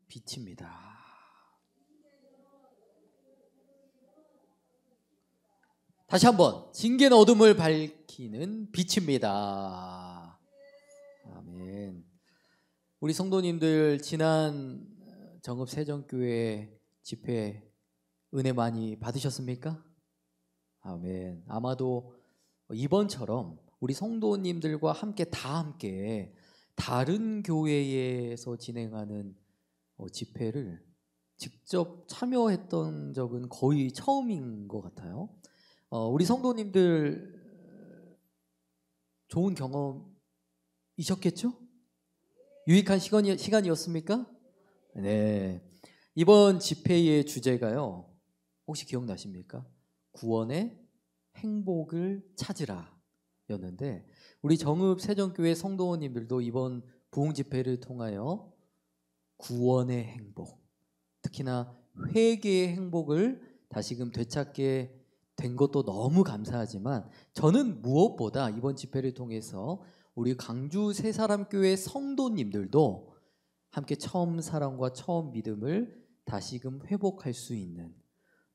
빛입니다. 다시 한번 징계는 어둠을 밝히는 빛입니다. 아멘. 우리 성도님들 지난 정읍 세정교회 집회 은혜 많이 받으셨습니까? 아멘. 아마도 이번처럼 우리 성도님들과 함께 다른 교회에서 진행하는 집회를 직접 참여했던 적은 거의 처음인 것 같아요. 우리 성도님들 좋은 경험이셨겠죠? 유익한 시간이었습니까? 네. 이번 집회의 주제가요, 혹시 기억나십니까? 구원의 행복을 찾으라 였는데, 우리 정읍 세정교회 성도님들도 이번 부흥 집회를 통하여 구원의 행복, 특히나 회개의 행복을 다시금 되찾게 된 것도 너무 감사하지만, 저는 무엇보다 이번 집회를 통해서 우리 강주 새사람교회 성도님들도 함께 처음 사랑과 처음 믿음을 다시금 회복할 수 있는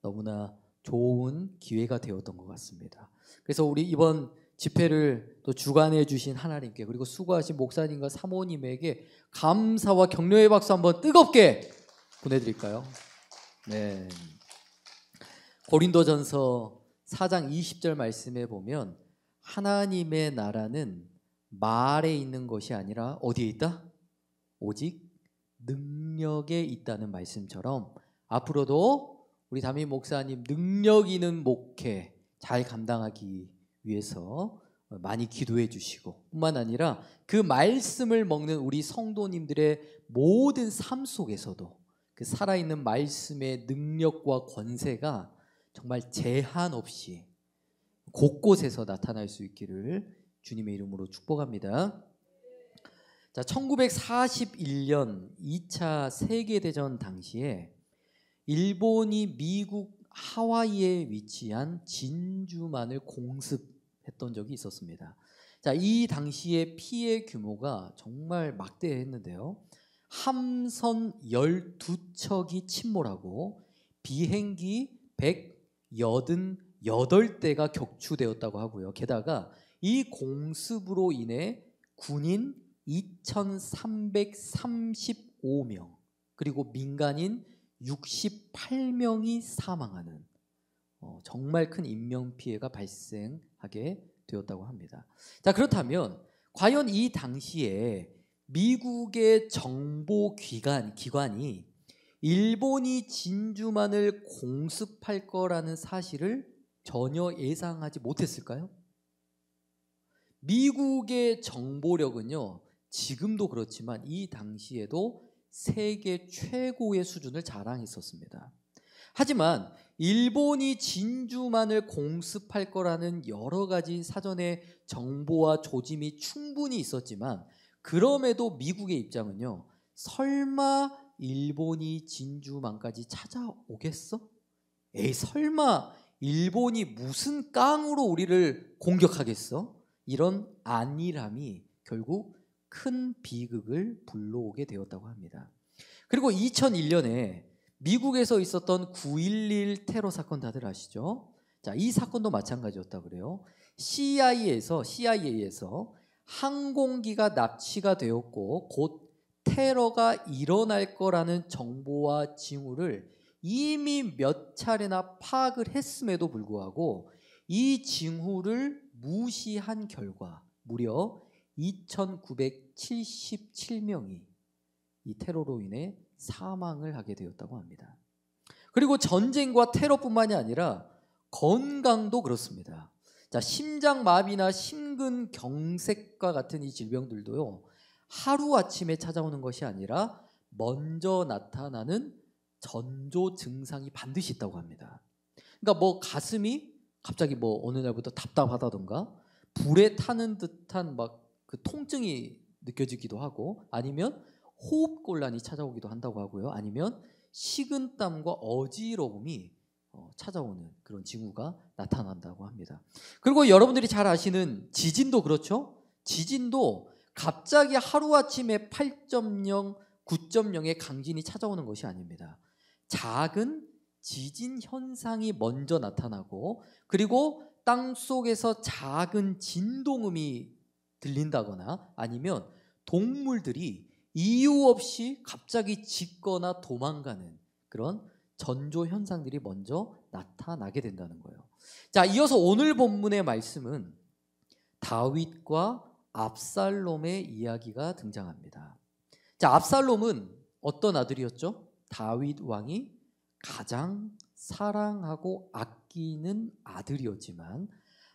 너무나 좋은 기회가 되었던 것 같습니다. 그래서 우리 이번 집회를 또 주관해 주신 하나님께, 그리고 수고하신 목사님과 사모님에게 감사와 격려의 박수 한번 뜨겁게 보내드릴까요? 네. 고린도전서 4장 20절 말씀에 보면 하나님의 나라는 말에 있는 것이 아니라 어디에 있다? 오직 능력에 있다는 말씀처럼 앞으로도 우리 담임 목사님 능력 있는 목회 잘 감당하기 위해서 많이 기도해 주시고, 뿐만 아니라 그 말씀을 먹는 우리 성도님들의 모든 삶 속에서도 그 살아있는 말씀의 능력과 권세가 정말 제한 없이 곳곳에서 나타날 수 있기를 주님의 이름으로 축복합니다. 자, 1941년 2차 세계대전 당시에 일본이 미국 하와이에 위치한 진주만을 공습했던 적이 있었습니다. 자, 이 당시의 피해 규모가 정말 막대했는데요. 함선 12척이 침몰하고 비행기 188대가 격추되었다고 하고요. 게다가 이 공습으로 인해 군인 2,335명, 그리고 민간인 68명이 사망하는 정말 큰 인명피해가 발생하게 되었다고 합니다. 자, 그렇다면 과연 이 당시에 미국의 정보기관이 일본이 진주만을 공습할 거라는 사실을 전혀 예상하지 못했을까요? 미국의 정보력은요, 지금도 그렇지만 이 당시에도 세계 최고의 수준을 자랑했었습니다. 하지만 일본이 진주만을 공습할 거라는 여러 가지 사전의 정보와 조짐이 충분히 있었지만, 그럼에도 미국의 입장은요, 설마 일본이 진주만까지 찾아오겠어? 에이, 설마 일본이 무슨 깡으로 우리를 공격하겠어? 이런 안일함이 결국 큰 비극을 불러오게 되었다고 합니다. 그리고 2001년에 미국에서 있었던 9.11 테러 사건 다들 아시죠? 자, 이 사건도 마찬가지였다고 그래요. CIA에서 항공기가 납치가 되었고 곧 테러가 일어날 거라는 정보와 징후를 이미 몇 차례나 파악을 했음에도 불구하고 이 징후를 무시한 결과 무려 2,977명이 이 테러로 인해 사망을 하게 되었다고 합니다. 그리고 전쟁과 테러뿐만이 아니라 건강도 그렇습니다. 자, 심장마비나 심근경색과 같은 이 질병들도요, 하루아침에 찾아오는 것이 아니라 먼저 나타나는 전조 증상이 반드시 있다고 합니다. 그러니까 뭐 가슴이 갑자기 뭐 어느 날부터 답답하다던가 불에 타는 듯한 막 그 통증이 느껴지기도 하고, 아니면 호흡곤란이 찾아오기도 한다고 하고요. 아니면 식은땀과 어지러움이 찾아오는 그런 징후가 나타난다고 합니다. 그리고 여러분들이 잘 아시는 지진도 그렇죠? 지진도 갑자기 하루아침에 8.0, 9.0의 강진이 찾아오는 것이 아닙니다. 작은 지진 현상이 먼저 나타나고, 그리고 땅 속에서 작은 진동음이 들린다거나, 아니면 동물들이 이유 없이 갑자기 짖거나 도망가는 그런 전조 현상들이 먼저 나타나게 된다는 거예요. 자, 이어서 오늘 본문의 말씀은 다윗과 압살롬의 이야기가 등장합니다. 자, 압살롬은 어떤 아들이었죠? 다윗 왕이 가장 사랑하고 아끼는 아들이었지만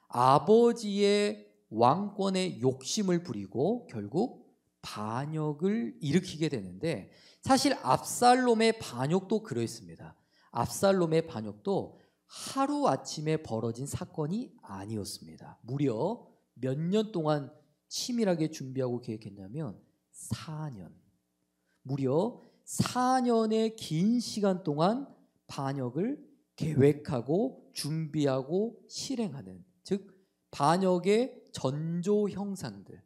아버지의 왕권에 욕심을 부리고 결국 반역을 일으키게 되는데, 사실 압살롬의 반역도 그러했습니다. 압살롬의 반역도 하루아침에 벌어진 사건이 아니었습니다. 무려 몇 년 동안 치밀하게 준비하고 계획했냐면 4년. 무려 4년의 긴 시간 동안 반역을 계획하고 준비하고 실행하는, 즉 반역의 전조 형상들,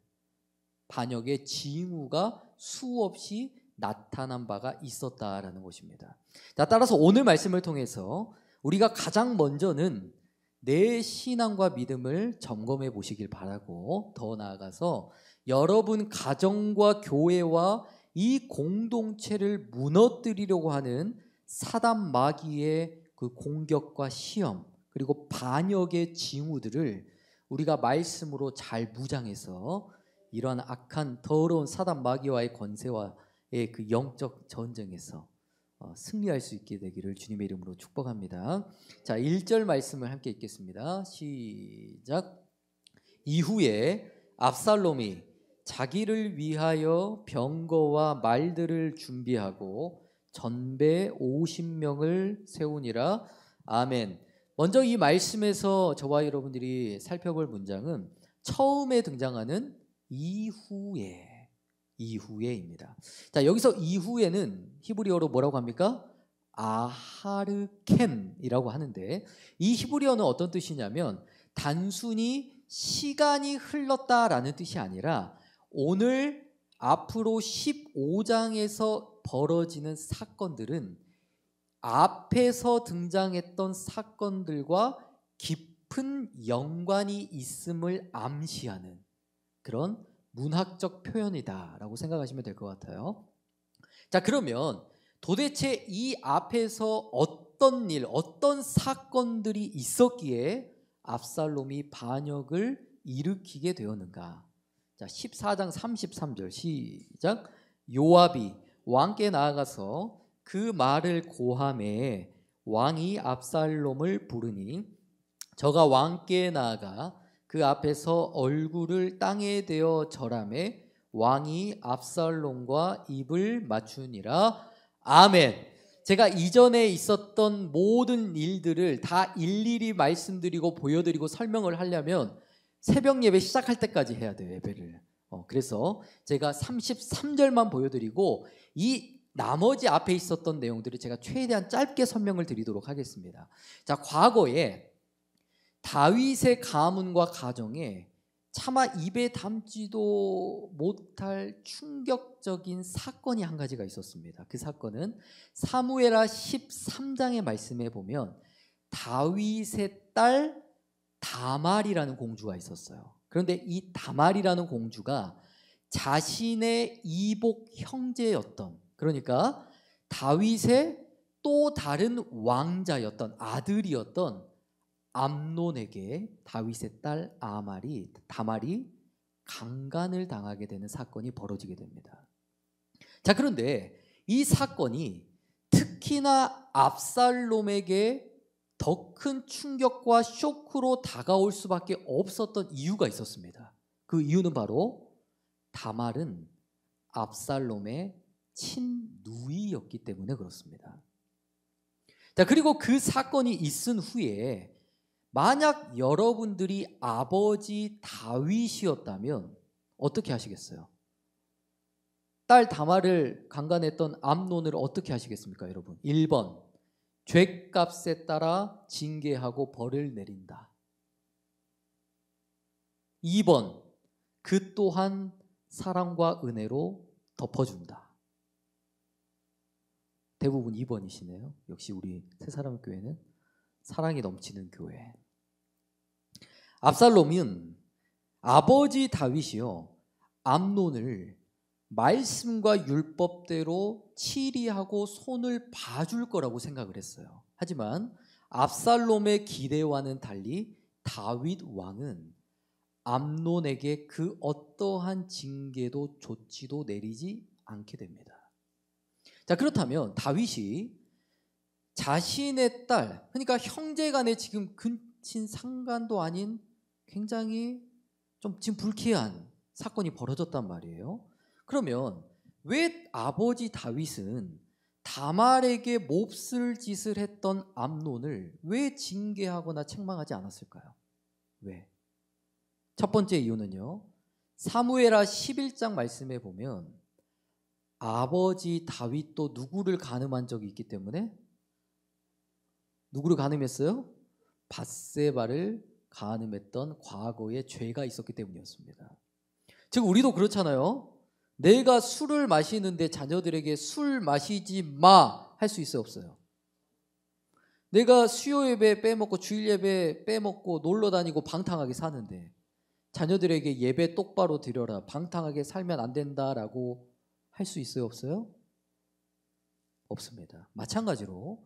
반역의 징후가 수없이 나타난 바가 있었다라는 것입니다. 자, 따라서 오늘 말씀을 통해서 우리가 가장 먼저는 내 신앙과 믿음을 점검해 보시길 바라고, 더 나아가서 여러분 가정과 교회와 이 공동체를 무너뜨리려고 하는 사단 마귀의 그 공격과 시험, 그리고 반역의 징후들을 우리가 말씀으로 잘 무장해서 이러한 악한 더러운 사단 마귀와의 권세와의 그 영적 전쟁에서 승리할 수 있게 되기를 주님의 이름으로 축복합니다. 자, 1절 말씀을 함께 읽겠습니다. 시작. 이후에 압살롬이 자기를 위하여 병거와 말들을 준비하고 전배 50명을 세우니라. 아멘. 먼저 이 말씀에서 저와 여러분들이 살펴볼 문장은 처음에 등장하는 이후에입니다. 자, 여기서 이후에는 히브리어로 뭐라고 합니까? 아하르켄이라고 하는데, 이 히브리어는 어떤 뜻이냐면 단순히 시간이 흘렀다라는 뜻이 아니라 오늘 앞으로 15장에서 벌어지는 사건들은 앞에서 등장했던 사건들과 깊은 연관이 있음을 암시하는 그런 문학적 표현이다라고 생각하시면 될 것 같아요. 자, 그러면 도대체 이 앞에서 어떤 일, 어떤 사건들이 있었기에 압살롬이 반역을 일으키게 되었는가? 자, 14장 33절 시작. 요압이 왕께 나아가서 그 말을 고하매 왕이 압살롬을 부르니 저가 왕께 나아가 그 앞에서 얼굴을 땅에 대어 절하매 왕이 압살롬과 입을 맞추니라. 아멘. 제가 이전에 있었던 모든 일들을 다 일일이 말씀드리고 보여드리고 설명을 하려면 새벽 예배 시작할 때까지 해야 돼요, 예배를. 그래서 제가 33절만 보여드리고 이 나머지 앞에 있었던 내용들을 제가 최대한 짧게 설명을 드리도록 하겠습니다. 자, 과거에 다윗의 가문과 가정에 차마 입에 담지도 못할 충격적인 사건이 한 가지가 있었습니다. 그 사건은 사무엘하 13장의 말씀에 보면 다윗의 딸 다말이라는 공주가 있었어요. 그런데 이 다말이라는 공주가 자신의 이복 형제였던, 그러니까 다윗의 또 다른 왕자였던 아들이었던 암논에게 다윗의 딸 다말이 강간을 당하게 되는 사건이 벌어지게 됩니다. 자, 그런데 이 사건이 특히나 압살롬에게 더 큰 충격과 쇼크로 다가올 수밖에 없었던 이유가 있었습니다. 그 이유는 바로 다말은 압살롬의 친누이였기 때문에 그렇습니다. 자, 그리고 그 사건이 있은 후에 만약 여러분들이 아버지 다윗이었다면 어떻게 하시겠어요? 딸 다말을 강간했던 암논을 어떻게 하시겠습니까, 여러분? 1번, 죄값에 따라 징계하고 벌을 내린다. 2번, 그 또한 사랑과 은혜로 덮어준다. 대부분 2번이시네요. 역시 우리 새사람 교회는 사랑이 넘치는 교회. 압살롬은 아버지 다윗이요 암논을 말씀과 율법대로 치리하고 손을 봐줄 거라고 생각을 했어요. 하지만 압살롬의 기대와는 달리 다윗 왕은 암논에게 그 어떠한 징계도 조치도 내리지 않게 됩니다. 자, 그렇다면 다윗이 자신의 딸, 그러니까 형제간에 지금 근친 상간도 아닌 굉장히 좀 지금 불쾌한 사건이 벌어졌단 말이에요. 그러면 왜 아버지 다윗은 다말에게 몹쓸 짓을 했던 암논을 왜 징계하거나 책망하지 않았을까요? 왜? 첫 번째 이유는요, 사무엘하 11장 말씀에 보면 아버지 다윗도 누구를 간음한 적이 있기 때문에, 누구를 간음했어요? 밧세바를 간음했던 과거의 죄가 있었기 때문이었습니다. 즉 우리도 그렇잖아요. 내가 술을 마시는데 자녀들에게 술 마시지 마 할 수 있어요, 없어요? 내가 수요 예배 빼먹고 주일 예배 빼먹고 놀러 다니고 방탕하게 사는데 자녀들에게 예배 똑바로 드려라, 방탕하게 살면 안 된다라고 할 수 있어요, 없어요? 없습니다. 마찬가지로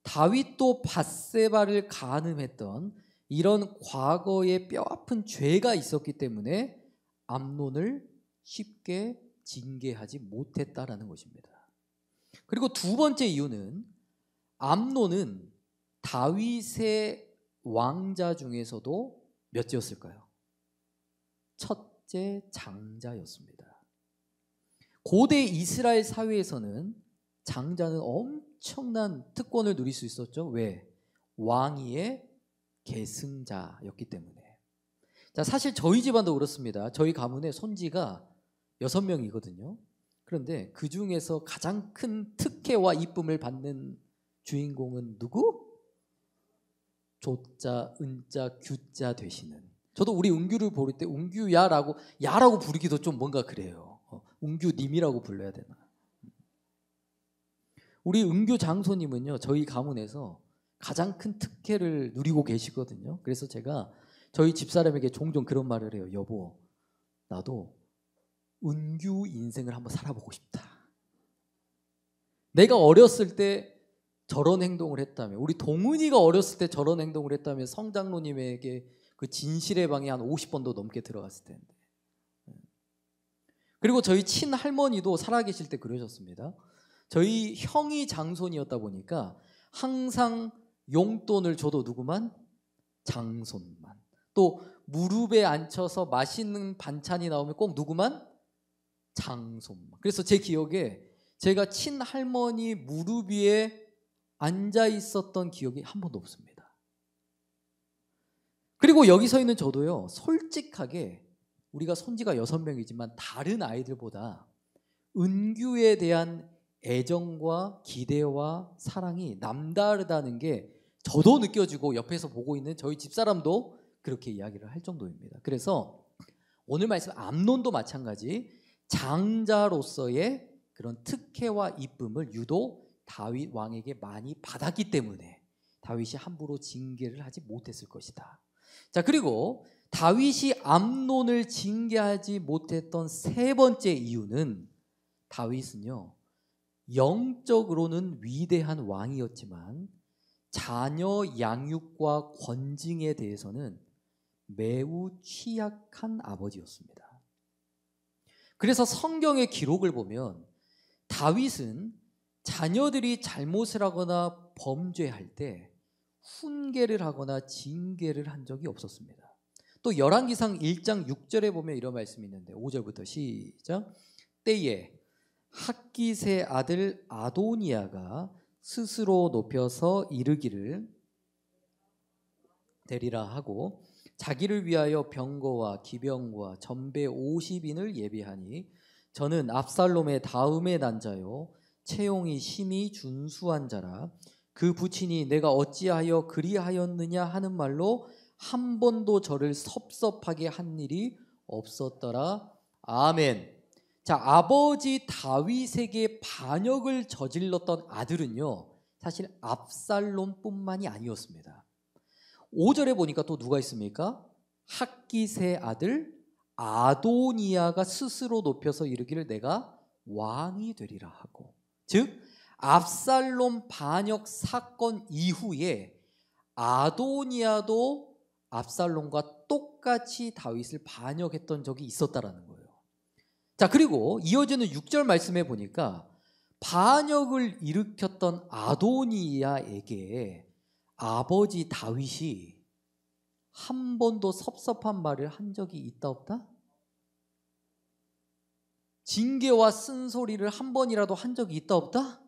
다윗도 밧세바를 간음했던 이런 과거의 뼈아픈 죄가 있었기 때문에 암논을 쉽게 징계하지 못했다라는 것입니다. 그리고 두 번째 이유는 암논은 다윗의 왕자 중에서도 몇째였을까요? 첫째 장자였습니다. 고대 이스라엘 사회에서는 장자는 엄청난 특권을 누릴 수 있었죠. 왜? 왕위의 계승자였기 때문에. 자, 사실 저희 집안도 그렇습니다. 저희 가문에 손지가 6명이거든요. 그런데 그 중에서 가장 큰 특혜와 이쁨을 받는 주인공은 누구? 조자, 은자, 규자 되시는. 저도 우리 은규를 부를 때 은규야라고 야라고 부르기도 좀 뭔가 그래요. 은규님이라고 불러야 되나? 우리 은규 장소님은요, 저희 가문에서 가장 큰 특혜를 누리고 계시거든요. 그래서 제가 저희 집사람에게 종종 그런 말을 해요. 여보, 나도 은규 인생을 한번 살아보고 싶다. 내가 어렸을 때 저런 행동을 했다면, 우리 동은이가 어렸을 때 저런 행동을 했다면 성장로님에게 그 진실의 방에 한 50번도 넘게 들어갔을 텐데. 그리고 저희 친할머니도 살아계실 때 그러셨습니다. 저희 형이 장손이었다 보니까 항상 용돈을 줘도 누구만? 장손만. 또 무릎에 앉혀서 맛있는 반찬이 나오면 꼭 누구만? 장손만. 그래서 제 기억에 제가 친할머니 무릎 위에 앉아 있었던 기억이 한 번도 없습니다. 그리고 여기 서 있는 저도요, 솔직하게 우리가 손지가 6명이지만 다른 아이들보다 은규에 대한 애정과 기대와 사랑이 남다르다는 게 저도 느껴지고 옆에서 보고 있는 저희 집사람도 그렇게 이야기를 할 정도입니다. 그래서 오늘 말씀 암논도 마찬가지 장자로서의 그런 특혜와 이쁨을 유독 다윗 왕에게 많이 받았기 때문에 다윗이 함부로 징계를 하지 못했을 것이다. 자, 그리고 다윗이 암논을 징계하지 못했던 세 번째 이유는 다윗은요, 영적으로는 위대한 왕이었지만 자녀 양육과 권징에 대해서는 매우 취약한 아버지였습니다. 그래서 성경의 기록을 보면 다윗은 자녀들이 잘못을 하거나 범죄할 때 훈계를 하거나 징계를 한 적이 없었습니다. 또 열왕기상 1장 6절에 보면 이런 말씀이 있는데 5절부터 시작. 때에 학깃의 아들 아도니아가 스스로 높여서 이르기를 되리라 하고 자기를 위하여 병거와 기병과 전배 50인을 예비하니 저는 압살롬의 다음에 난 자요 채용이 심히 준수한 자라 그 부친이 내가 어찌하여 그리하였느냐 하는 말로 한 번도 저를 섭섭하게 한 일이 없었더라. 아멘. 자, 아버지 다윗에게 반역을 저질렀던 아들은요, 사실 압살롬뿐만이 아니었습니다. 5절에 보니까 또 누가 있습니까? 핫깃의 아들 아도니아가 스스로 높여서 이르기를 내가 왕이 되리라 하고, 즉 압살롬 반역 사건 이후에 아도니아도 압살롬과 똑같이 다윗을 반역했던 적이 있었다라는 거예요. 자, 그리고 이어지는 6절 말씀에 보니까 반역을 일으켰던 아도니아에게 아버지 다윗이 한 번도 섭섭한 말을 한 적이 있다 없다? 징계와 쓴소리를 한 번이라도 한 적이 있다 없다?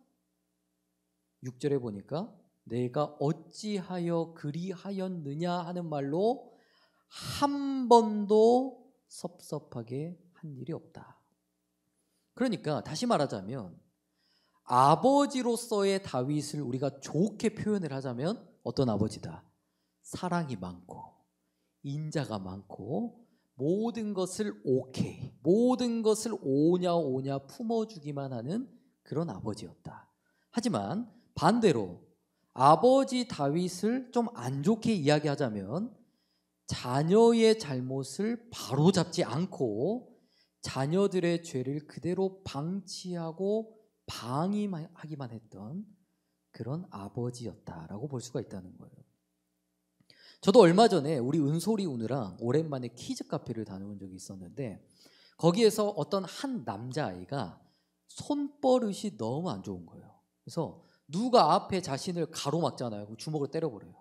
6절에 보니까 내가 어찌하여 그리하였느냐 하는 말로 한 번도 섭섭하게 한 일이 없다. 그러니까 다시 말하자면 아버지로서의 다윗을 우리가 좋게 표현을 하자면 어떤 아버지다? 사랑이 많고 인자가 많고 모든 것을 오케이, 모든 것을 오냐 품어주기만 하는 그런 아버지였다. 하지만 반대로 아버지 다윗을 좀 안 좋게 이야기하자면 자녀의 잘못을 바로잡지 않고 자녀들의 죄를 그대로 방치하고 방임하기만 했던 그런 아버지였다라고 볼 수가 있다는 거예요. 저도 얼마 전에 우리 은솔이 우느랑 오랜만에 키즈 카페를 다녀온 적이 있었는데 거기에서 어떤 한 남자아이가 손버릇이 너무 안 좋은 거예요. 그래서 누가 앞에 자신을 가로막잖아요. 그럼 주먹으로 때려버려요.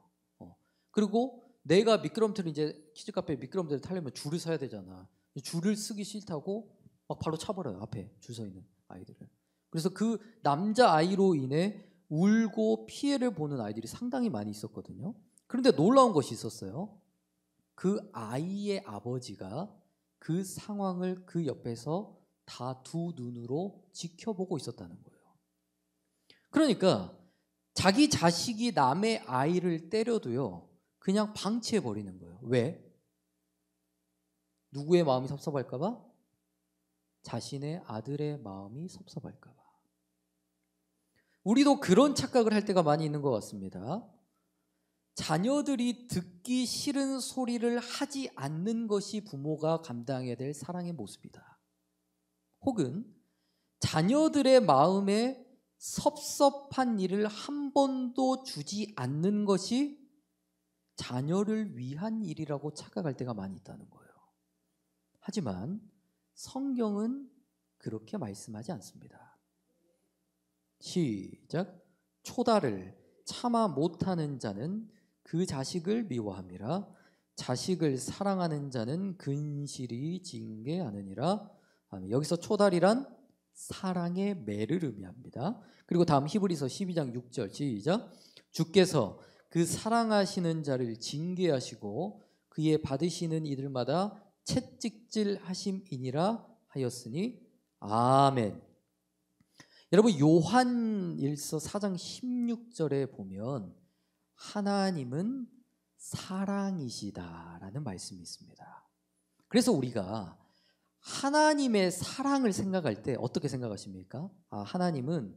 그리고 내가 미끄럼틀을 이제 키즈 카페 미끄럼틀을 타려면 줄을 서야 되잖아. 줄을 쓰기 싫다고 막 바로 차버려요. 앞에 줄 서 있는 아이들을. 그래서 그 남자아이로 인해 울고 피해를 보는 아이들이 상당히 많이 있었거든요. 그런데 놀라운 것이 있었어요. 그 아이의 아버지가 그 상황을 그 옆에서 다 두 눈으로 지켜보고 있었다는 거예요. 그러니까 자기 자식이 남의 아이를 때려도요, 그냥 방치해버리는 거예요. 왜? 누구의 마음이 섭섭할까 봐? 자신의 아들의 마음이 섭섭할까 봐. 우리도 그런 착각을 할 때가 많이 있는 것 같습니다. 자녀들이 듣기 싫은 소리를 하지 않는 것이 부모가 감당해야 될 사랑의 모습이다. 혹은 자녀들의 마음에 섭섭한 일을 한 번도 주지 않는 것이 자녀를 위한 일이라고 착각할 때가 많이 있다는 거예요. 하지만 성경은 그렇게 말씀하지 않습니다. 시작. 초다를 참아 못하는 자는 그 자식을 미워함이라. 자식을 사랑하는 자는 근실이 징계하느니라. 여기서 초달이란 사랑의 매를 의미합니다. 그리고 다음 히브리서 12장 6절 시작. 주께서 그 사랑하시는 자를 징계하시고 그의 받으시는 이들마다 채찍질 하심이니라 하였으니 아멘. 여러분, 요한일서 4장 16절에 보면 하나님은 사랑이시다라는 말씀이 있습니다. 그래서 우리가 하나님의 사랑을 생각할 때 어떻게 생각하십니까? 하나님은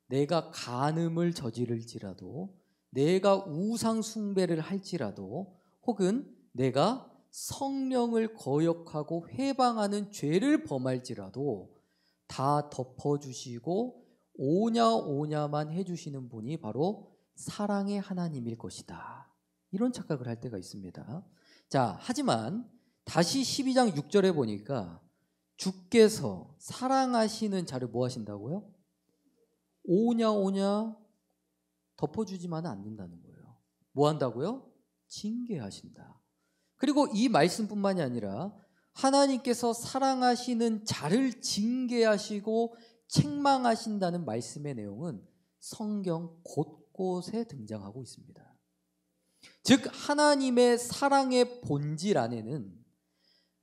내가 간음을 저지를지라도, 내가 우상 숭배를 할지라도, 혹은 내가 성령을 거역하고 회방하는 죄를 범할지라도 다 덮어주시고 오냐만 해주시는 분이 바로 사랑의 하나님일 것이다. 이런 착각을 할 때가 있습니다. 자, 하지만 다시 12장 6절에 보니까 주께서 사랑하시는 자를 뭐 하신다고요? 오냐 덮어주지만 않는다는 거예요. 뭐 한다고요? 징계하신다. 그리고 이 말씀뿐만이 아니라 하나님께서 사랑하시는 자를 징계하시고 책망하신다는 말씀의 내용은 성경 곳곳에 등장하고 있습니다. 즉 하나님의 사랑의 본질 안에는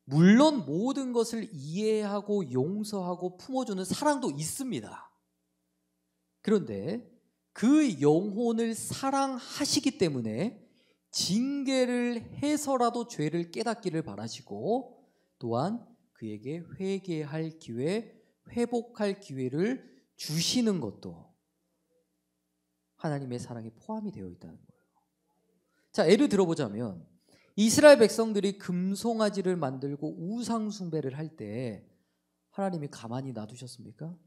물론 모든 것을 이해하고 용서하고 품어주는 사랑도 있습니다. 그런데 그 영혼을 사랑하시기 때문에 징계를 해서라도 죄를 깨닫기를 바라시고 또한 그에게 회개할 기회, 회복할 기회를 주시는 것도 하나님의 사랑에 포함이 되어 있다는 거예요. 자, 예를 들어보자면 이스라엘 백성들이 금송아지를 만들고 우상 숭배를 할 때 하나님이 가만히 놔두셨습니까?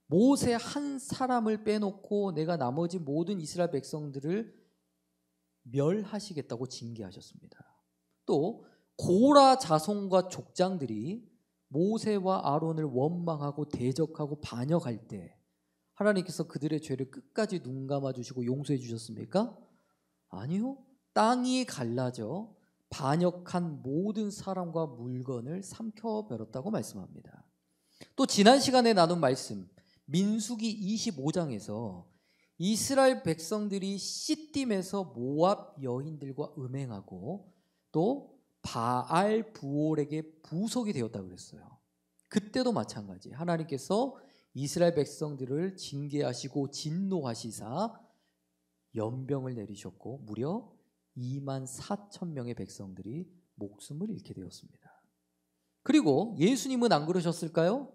모세 한 사람을 빼놓고 내가 나머지 모든 이스라엘 백성들을 멸하시겠다고 징계하셨습니다. 또 고라 자손과 족장들이 모세와 아론을 원망하고 대적하고 반역할 때 하나님께서 그들의 죄를 끝까지 눈 감아 주시고 용서해 주셨습니까? 아니요. 땅이 갈라져 반역한 모든 사람과 물건을 삼켜버렸다고 말씀합니다. 또 지난 시간에 나눈 말씀 민수기 25장에서 이스라엘 백성들이 시딤에서 모압 여인들과 음행하고 또 바알 부올에게 부속이 되었다고 그랬어요. 그때도 마찬가지. 하나님께서 이스라엘 백성들을 징계하시고 진노하시사 연병을 내리셨고 무려 2만 4천 명의 백성들이 목숨을 잃게 되었습니다. 그리고 예수님은 안 그러셨을까요?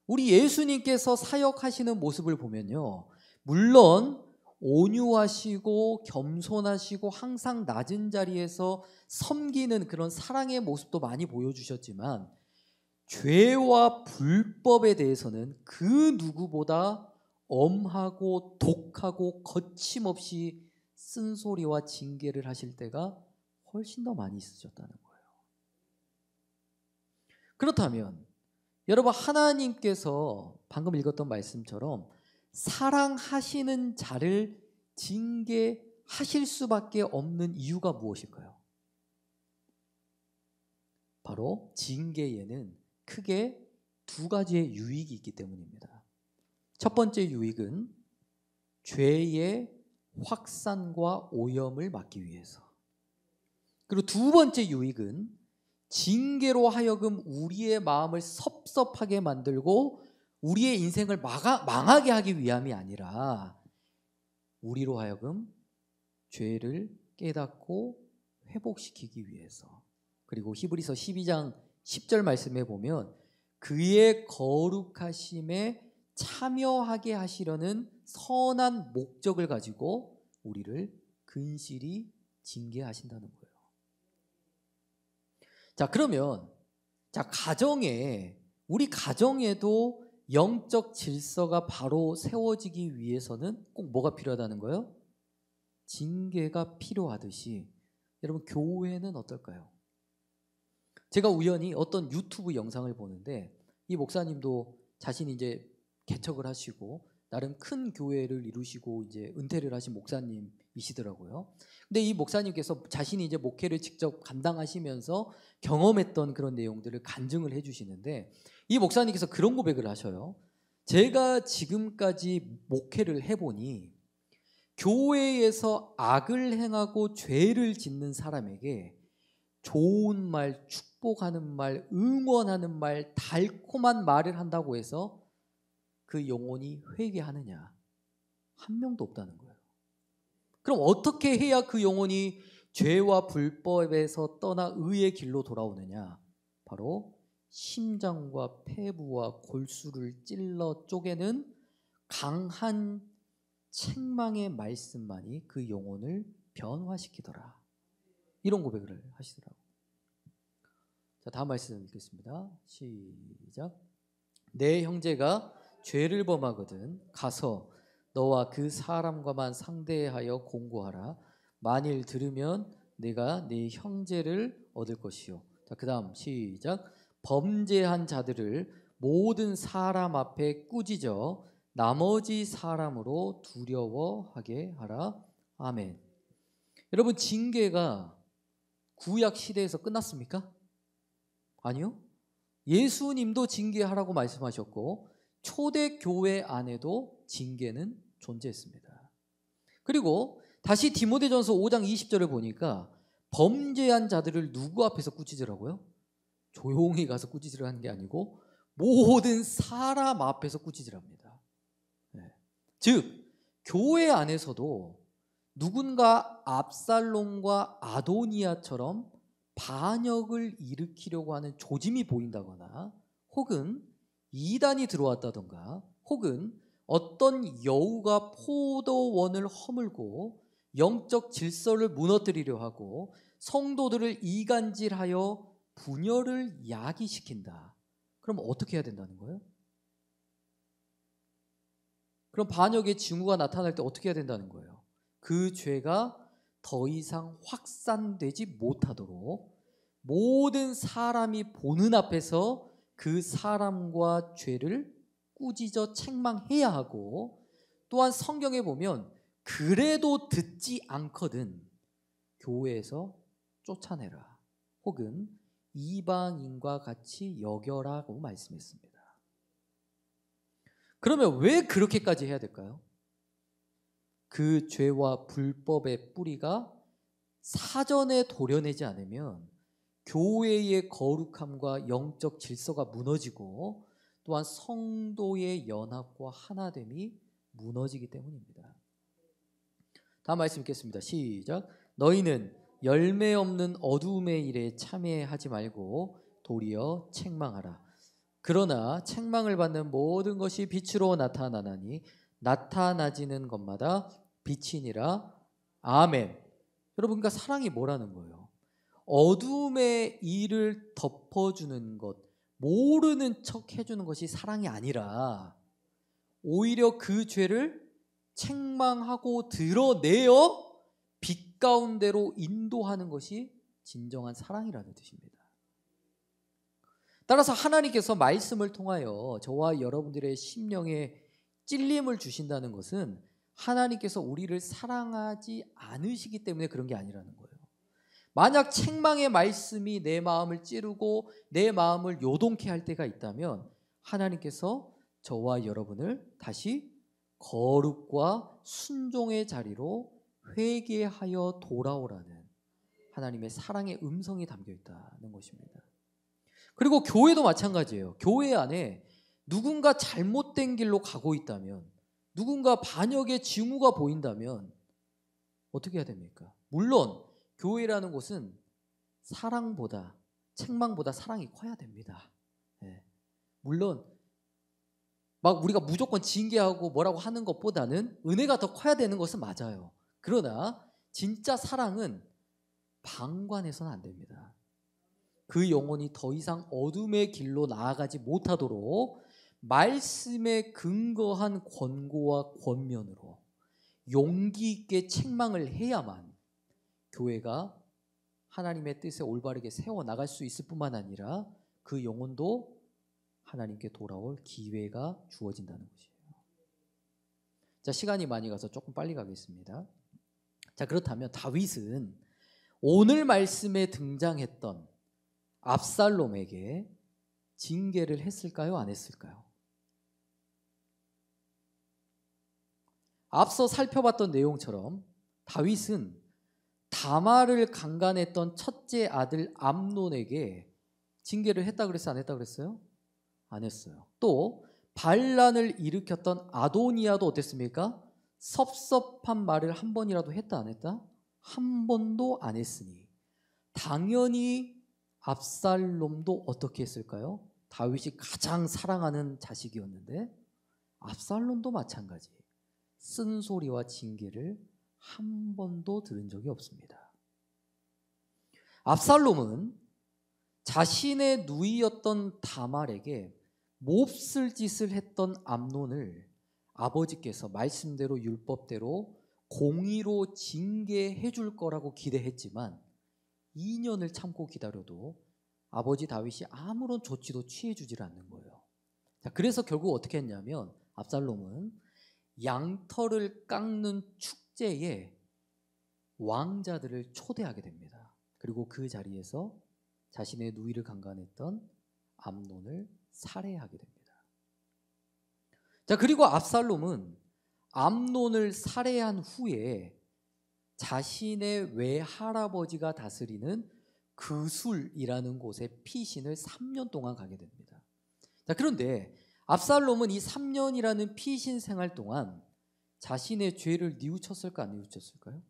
우리 예수님께서 사역하시는 모습을 보면요, 물론 온유하시고 겸손하시고 항상 낮은 자리에서 섬기는 그런 사랑의 모습도 많이 보여주셨지만 죄와 불법에 대해서는 그 누구보다 엄하고 독하고 거침없이 쓴소리와 징계를 하실 때가 훨씬 더 많이 있으셨다는 거예요. 그렇다면 여러분, 하나님께서 방금 읽었던 말씀처럼 사랑하시는 자를 징계하실 수밖에 없는 이유가 무엇일까요? 바로 징계에는 크게 두 가지의 유익이 있기 때문입니다. 첫 번째 유익은 죄의 확산과 오염을 막기 위해서. 그리고 두 번째 유익은 징계로 하여금 우리의 마음을 섭섭하게 만들고 우리의 인생을 망하게 하기 위함이 아니라 우리로 하여금 죄를 깨닫고 회복시키기 위해서. 그리고 히브리서 12장 10절 말씀에 보면 그의 거룩하심에 참여하게 하시려는 선한 목적을 가지고 우리를 근실히 징계하신다는 거예요. 자, 그러면 우리 가정에도 영적 질서가 바로 세워지기 위해서는 꼭 뭐가 필요하다는 거예요? 징계가 필요하듯이 여러분, 교회는 어떨까요? 제가 우연히 어떤 유튜브 영상을 보는데 이 목사님도 자신이 이제 개척을 하시고 나름 큰 교회를 이루시고 이제 은퇴를 하신 목사님이시더라고요. 근데 이 목사님께서 자신이 이제 목회를 직접 감당하시면서 경험했던 그런 내용들을 간증을 해주시는데 이 목사님께서 그런 고백을 하셔요. 제가 지금까지 목회를 해보니 교회에서 악을 행하고 죄를 짓는 사람에게 좋은 말, 축복하는 말, 응원하는 말, 달콤한 말을 한다고 해서 그 영혼이 회개하느냐? 한 명도 없다는 거예요. 그럼 어떻게 해야 그 영혼이 죄와 불법에서 떠나 의의 길로 돌아오느냐? 바로 심장과 폐부와 골수를 찔러 쪼개는 강한 책망의 말씀만이 그 영혼을 변화시키더라. 이런 고백을 하시더라고요. 자, 다음 말씀 읽겠습니다. 시작. 내 형제가 죄를 범하거든 가서 너와 그 사람과만 상대하여 공고하라. 만일 들으면 네가 네 형제를 얻을 것이요. 자, 그 다음 시작. 범죄한 자들을 모든 사람 앞에 꾸짖어 나머지 사람으로 두려워하게 하라. 아멘. 여러분, 징계가 구약 시대에서 끝났습니까? 아니요. 예수님도 징계하라고 말씀하셨고 초대교회 안에도 징계는 존재했습니다. 그리고 다시 디모데전서 5장 20절을 보니까 범죄한 자들을 누구 앞에서 꾸짖으라고요? 조용히 가서 꾸짖으라는 게 아니고 모든 사람 앞에서 꾸짖으랍니다. 즉 교회 안에서도 누군가 압살롬과 아도니아처럼 반역을 일으키려고 하는 조짐이 보인다거나 혹은 이단이 들어왔다던가 혹은 어떤 여우가 포도원을 허물고 영적 질서를 무너뜨리려 하고 성도들을 이간질하여 분열을 야기시킨다. 그럼 어떻게 해야 된다는 거예요? 그럼 반역의 징후가 나타날 때 어떻게 해야 된다는 거예요? 그 죄가 더 이상 확산되지 못하도록 모든 사람이 보는 앞에서 그 사람과 죄를 꾸짖어 책망해야 하고, 또한 성경에 보면 그래도 듣지 않거든 교회에서 쫓아내라 혹은 이방인과 같이 여겨라고 말씀했습니다. 그러면 왜 그렇게까지 해야 될까요? 그 죄와 불법의 뿌리가 사전에 도려내지 않으면 교회의 거룩함과 영적 질서가 무너지고 또한 성도의 연합과 하나됨이 무너지기 때문입니다. 다음 말씀 읽겠습니다. 시작. 너희는 열매 없는 어두움의 일에 참여하지 말고 도리어 책망하라. 그러나 책망을 받는 모든 것이 빛으로 나타나나니 나타나지는 것마다 빛이니라. 아멘. 여러분, 그러니까 사랑이 뭐라는 거예요? 어둠의 일을 덮어주는 것, 모르는 척 해주는 것이 사랑이 아니라 오히려 그 죄를 책망하고 드러내어 빛 가운데로 인도하는 것이 진정한 사랑이라는 뜻입니다. 따라서 하나님께서 말씀을 통하여 저와 여러분들의 심령에 찔림을 주신다는 것은 하나님께서 우리를 사랑하지 않으시기 때문에 그런 게 아니라는 거예요. 만약 책망의 말씀이 내 마음을 찌르고 내 마음을 요동케 할 때가 있다면 하나님께서 저와 여러분을 다시 거룩과 순종의 자리로 회개하여 돌아오라는 하나님의 사랑의 음성이 담겨 있다는 것입니다. 그리고 교회도 마찬가지예요. 교회 안에 누군가 잘못된 길로 가고 있다면, 누군가 반역의 징후가 보인다면 어떻게 해야 됩니까? 물론 교회라는 곳은 사랑보다, 책망보다 사랑이 커야 됩니다. 네. 물론 막 우리가 무조건 징계하고 뭐라고 하는 것보다는 은혜가 더 커야 되는 것은 맞아요. 그러나 진짜 사랑은 방관해서는 안 됩니다. 그 영혼이 더 이상 어둠의 길로 나아가지 못하도록 말씀에 근거한 권고와 권면으로 용기 있게 책망을 해야만 교회가 하나님의 뜻에 올바르게 세워나갈 수 있을 뿐만 아니라 그 영혼도 하나님께 돌아올 기회가 주어진다는 것이에요. 자, 시간이 많이 가서 조금 빨리 가겠습니다. 자, 그렇다면 다윗은 오늘 말씀에 등장했던 압살롬에게 징계를 했을까요? 안 했을까요? 앞서 살펴봤던 내용처럼 다윗은 다말을 강간했던 첫째 아들 암논에게 징계를 했다 그랬어요? 안 했다 그랬어요? 안 했어요. 또 반란을 일으켰던 아도니아도 어땠습니까? 섭섭한 말을 한 번이라도 했다 안 했다? 한 번도 안 했으니 당연히 압살롬도 어떻게 했을까요? 다윗이 가장 사랑하는 자식이었는데 압살롬도 마찬가지 쓴소리와 징계를 한 번도 들은 적이 없습니다. 압살롬은 자신의 누이였던 다말에게 몹쓸 짓을 했던 암논을 아버지께서 말씀대로 율법대로 공의로 징계해 줄 거라고 기대했지만 2년을 참고 기다려도 아버지 다윗이 아무런 조치도 취해주질 않는 거예요. 자, 그래서 결국 어떻게 했냐면 압살롬은 양털을 깎는 축제에 왕자들을 초대하게 됩니다. 그리고 그 자리에서 자신의 누이를 강간했던 암논을 살해하게 됩니다. 자, 그리고 압살롬은 암논을 살해한 후에 자신의 외할아버지가 다스리는 그술이라는 곳에 피신을 3년 동안 가게 됩니다. 자, 그런데 압살롬은 이 3년이라는 피신 생활 동안 자신의 죄를 뉘우쳤을까 안 뉘우쳤을까요?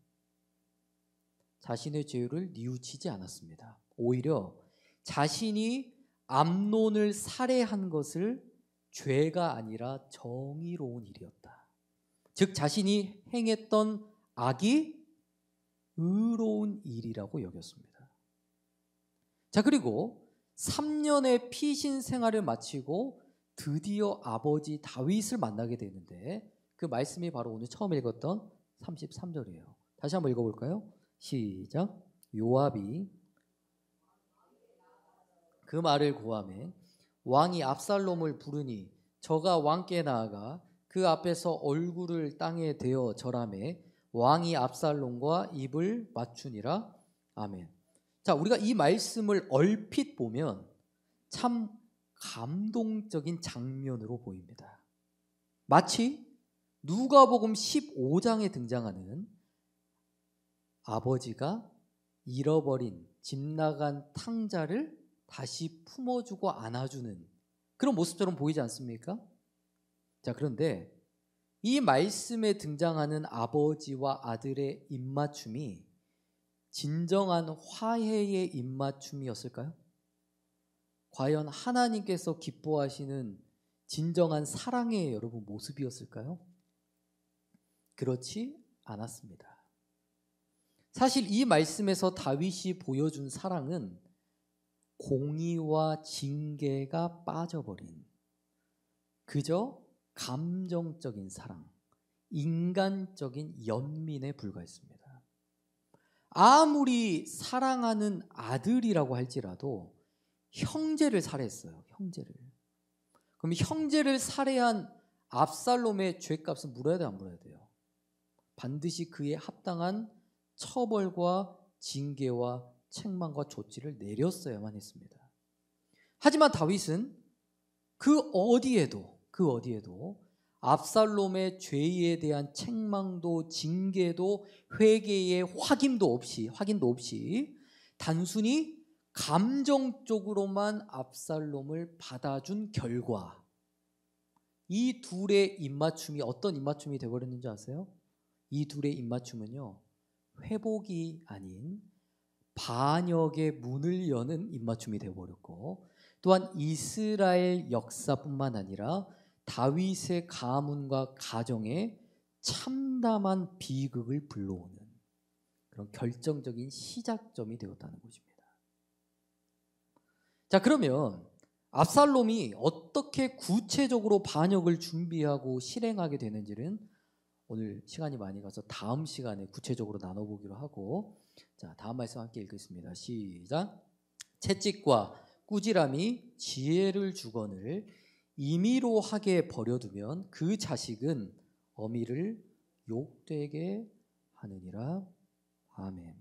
자신의 죄를 뉘우치지 않았습니다. 오히려 자신이 암논을 살해한 것을 죄가 아니라 정의로운 일이었다. 즉 자신이 행했던 악이 의로운 일이라고 여겼습니다. 자, 그리고 3년의 피신 생활을 마치고 드디어 아버지 다윗을 만나게 되는데 그 말씀이 바로 오늘 처음 읽었던 33절이에요. 다시 한번 읽어볼까요? 시작. 요압이 그 말을 고하매 왕이 압살롬을 부르니 저가 왕께 나아가 그 앞에서 얼굴을 땅에 대어 절하매 왕이 압살롬과 입을 맞추니라. 아멘. 자, 우리가 이 말씀을 얼핏 보면 참 감동적인 장면으로 보입니다. 마치 누가복음 15장에 등장하는 아버지가 잃어버린 집 나간 탕자를 다시 품어주고 안아주는 그런 모습처럼 보이지 않습니까? 자, 그런데 이 말씀에 등장하는 아버지와 아들의 입맞춤이 진정한 화해의 입맞춤이었을까요? 과연 하나님께서 기뻐하시는 진정한 사랑의 여러분 모습이었을까요? 그렇지 않았습니다. 사실 이 말씀에서 다윗이 보여준 사랑은 공의와 징계가 빠져버린 그저 감정적인 사랑, 인간적인 연민에 불과했습니다. 아무리 사랑하는 아들이라고 할지라도 형제를 살해했어요. 형제를. 그럼 형제를 살해한 압살롬의 죄값은 물어야 돼요, 안 물어야 돼요? 반드시 그에 합당한 처벌과 징계와 책망과 조치를 내렸어야만 했습니다. 하지만 다윗은 그 어디에도 압살롬의 죄에 대한 책망도 징계도 회개의 확인도 없이 단순히 감정적으로만 압살롬을 받아준 결과 이 둘의 입맞춤이 어떤 입맞춤이 되어버렸는지 아세요? 이 둘의 입맞춤은요, 회복이 아닌 반역의 문을 여는 입맞춤이 되어버렸고, 또한 이스라엘 역사뿐만 아니라 다윗의 가문과 가정에 참담한 비극을 불러오는 그런 결정적인 시작점이 되었다는 것입니다. 자, 그러면 압살롬이 어떻게 구체적으로 반역을 준비하고 실행하게 되는지는 오늘 시간이 많이 가서 다음 시간에 구체적으로 나눠보기로 하고, 자, 다음 말씀 함께 읽겠습니다. 시작. 채찍과 꾸지람이 지혜를 주거늘 임의로 하게 버려두면 그 자식은 어미를 욕되게 하느니라. 아멘.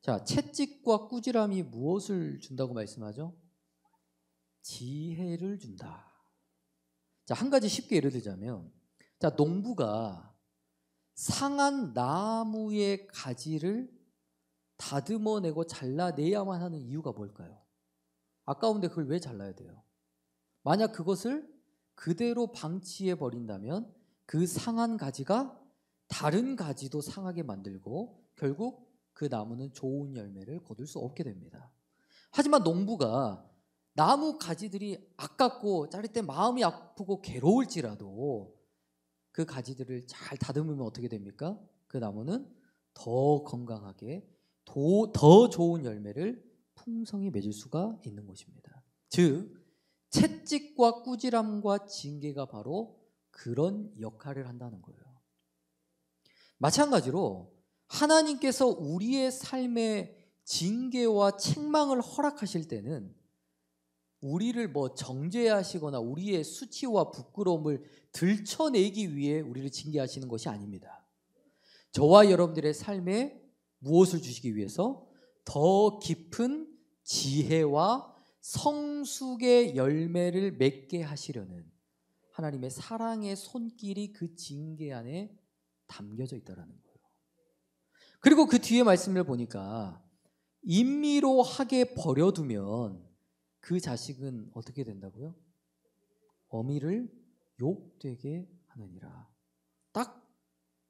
자, 채찍과 꾸지람이 무엇을 준다고 말씀하죠? 지혜를 준다. 자, 한 가지 쉽게 예를 들자면, 자, 농부가 상한 나무의 가지를 다듬어내고 잘라내야만 하는 이유가 뭘까요? 아까운데 그걸 왜 잘라야 돼요? 만약 그것을 그대로 방치해 버린다면 그 상한 가지가 다른 가지도 상하게 만들고 결국 그 나무는 좋은 열매를 거둘 수 없게 됩니다. 하지만 농부가 나무 가지들이 아깝고 자를 때 마음이 아프고 괴로울지라도 그 가지들을 잘 다듬으면 어떻게 됩니까? 그 나무는 더 건강하게 더 좋은 열매를 풍성히 맺을 수가 있는 것입니다. 즉 채찍과 꾸지람과 징계가 바로 그런 역할을 한다는 거예요. 마찬가지로 하나님께서 우리의 삶에 징계와 책망을 허락하실 때는 우리를 정죄하시거나 우리의 수치와 부끄러움을 들춰내기 위해 우리를 징계하시는 것이 아닙니다. 저와 여러분들의 삶에 무엇을 주시기 위해서? 더 깊은 지혜와 성숙의 열매를 맺게 하시려는 하나님의 사랑의 손길이 그 징계 안에 담겨져 있다는 거예요. 그리고 그 뒤에 말씀을 보니까 임의로 하게 버려두면 그 자식은 어떻게 된다고요? 어미를 욕되게 하느니라. 딱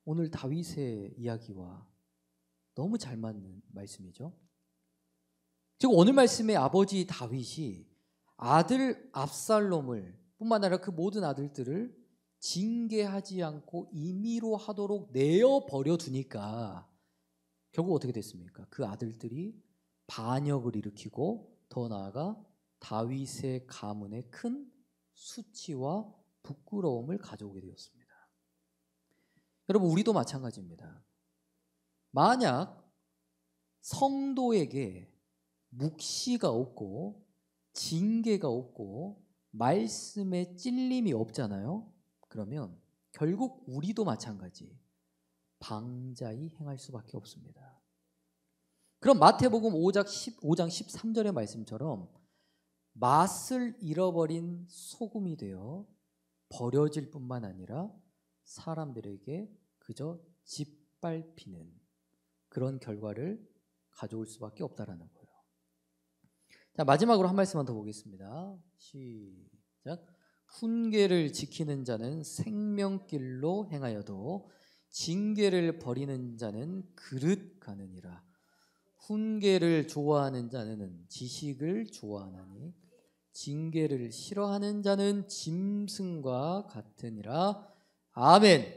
오늘 다윗의 이야기와 너무 잘 맞는 말씀이죠. 즉 오늘 말씀에 아버지 다윗이 아들 압살롬을 뿐만 아니라 그 모든 아들들을 징계하지 않고 임의로 하도록 내어버려 두니까 결국 어떻게 됐습니까? 그 아들들이 반역을 일으키고 더 나아가 다윗의 가문에 큰 수치와 부끄러움을 가져오게 되었습니다. 여러분, 우리도 마찬가지입니다. 만약 성도에게 묵시가 없고 징계가 없고 말씀에 찔림이 없잖아요. 그러면 결국 우리도 마찬가지 방자히 행할 수밖에 없습니다. 그럼 마태복음 5장 13절의 말씀처럼 맛을 잃어버린 소금이 되어 버려질 뿐만 아니라 사람들에게 그저 짓밟히는 그런 결과를 가져올 수밖에 없다라는 거예요. 자, 마지막으로 한 말씀만 더 보겠습니다. 시작. 훈계를 지키는 자는 생명길로 행하여도 징계를 버리는 자는 그릇 가느니라. 훈계를 좋아하는 자는 지식을 좋아하나니 징계를 싫어하는 자는 짐승과 같으니라. 아멘.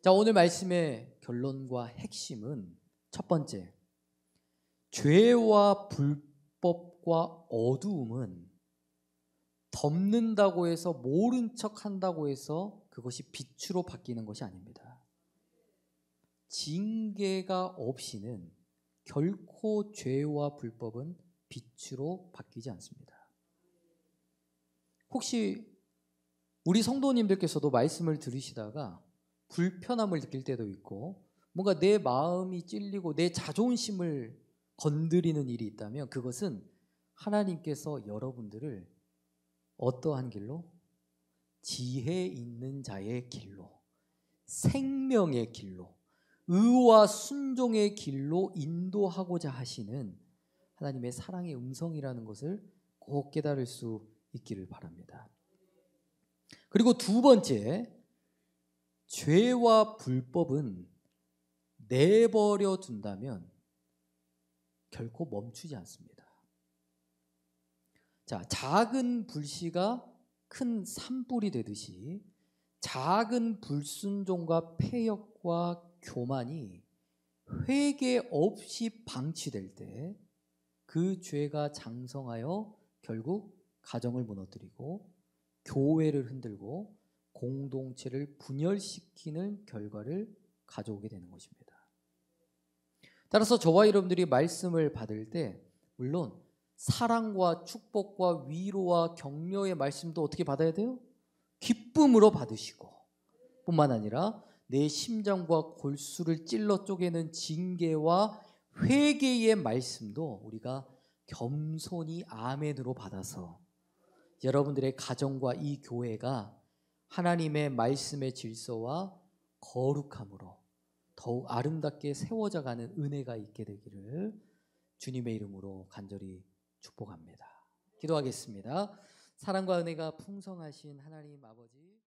자, 오늘 말씀의 결론과 핵심은 첫 번째, 죄와 불법과 어두움은 덮는다고 해서 모른 척 한다고 해서 그것이 빛으로 바뀌는 것이 아닙니다. 징계가 없이는 결코 죄와 불법은 빛으로 바뀌지 않습니다. 혹시 우리 성도님들께서도 말씀을 들으시다가 불편함을 느낄 때도 있고 뭔가 내 마음이 찔리고 내 자존심을 건드리는 일이 있다면 그것은 하나님께서 여러분들을 어떠한 길로? 지혜 있는 자의 길로, 생명의 길로, 의와 순종의 길로 인도하고자 하시는 하나님의 사랑의 음성이라는 것을 꼭 깨달을 수 있기를 바랍니다. 그리고 두 번째, 죄와 불법은 내버려 둔다면 결코 멈추지 않습니다. 자, 작은 불씨가 큰 산불이 되듯이 작은 불순종과 패역과 교만이 회개 없이 방치될 때 그 죄가 장성하여 결국 가정을 무너뜨리고 교회를 흔들고 공동체를 분열시키는 결과를 가져오게 되는 것입니다. 따라서 저와 여러분들이 말씀을 받을 때 물론 사랑과 축복과 위로와 격려의 말씀도 어떻게 받아야 돼요? 기쁨으로 받으시고 뿐만 아니라 내 심장과 골수를 찔러 쪼개는 징계와 회개의 말씀도 우리가 겸손히 아멘으로 받아서 여러분들의 가정과 이 교회가 하나님의 말씀의 질서와 거룩함으로 더욱 아름답게 세워져 가는 은혜가 있게 되기를 주님의 이름으로 간절히 축복합니다. 기도하겠습니다. 사랑과 은혜가 풍성하신 하나님 아버지,